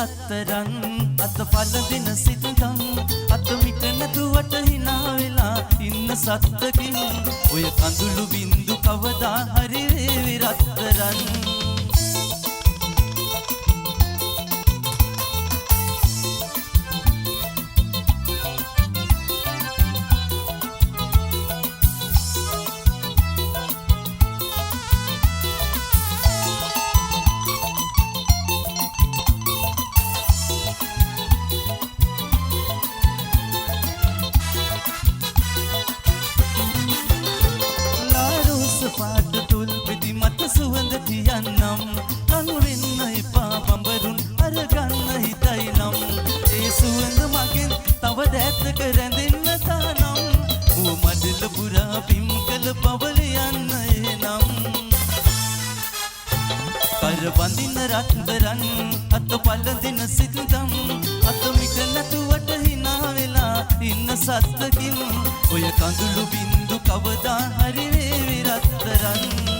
රත්තරන් අත පළඳින සිතම් අත මිට නැතුවට hina වෙලා ඉන්න සත්තකින් ඔය කඳුළු බින්දු කවදා හරි වේවි රත්තරන් පාට තුල් පිටි මත සුවඳ තියන්නම් කනු වෙන්න එපා පඹරුන් අරගන්න හිතයි නම් ඒ සුවඳ මගෙන් තව දැත්තක රැඳෙන්න තානම් ඌ මඩල පුරා පිම් කළ පවල යන්න එනම් කර බඳින රත්තරන් අත පළඳින සිතම් අත මිට නැතුවට hina වෙලා ඉන්න සත්තකින් ඔය කඳුළු බින්දු කවදා හරි වේවි රත්තරන්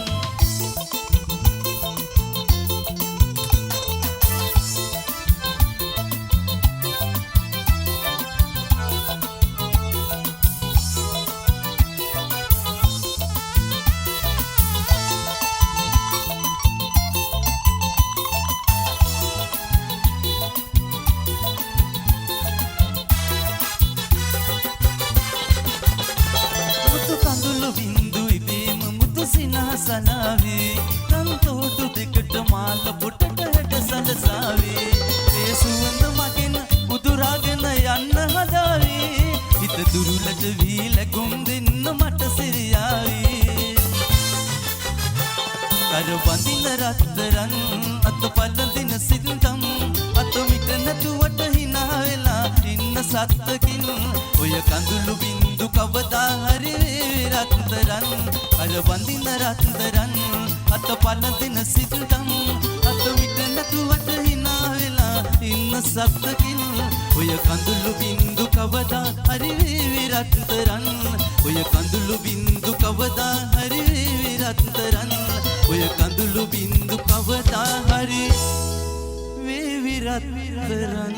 සනාවේ රන්තෝටු දෙකට මාල පොටට හැට සලසාවේ ඒ සුවඳ මගෙන් උදුරාගෙන යන්න හදාවේ හිත දුරුලට වී ලැබුම් දෙන්න මට සිරියාවේ කර බඳින රත්තරන් අත පළඳින සිතම් අත මිට නැතුවට hina වෙලා ඉන්න සත්තකින් ඔය කඳුළු බින්දු කවදා හරි වේවි රත්තරන් කර බඳින රත්තරන් අත පළඳින සිතම් අත මිට නැතුවට hina වෙලා ඉන්න සත්තකින් ඔය කඳුළු බින්දු කවදා හරි වේවි රත්තරන් ඔය කඳුළු බින්දු කවදා හරි වේවි රත්තරන් ඔය කඳුළු බින්දු කවදා හරි වේවි රත්තරන්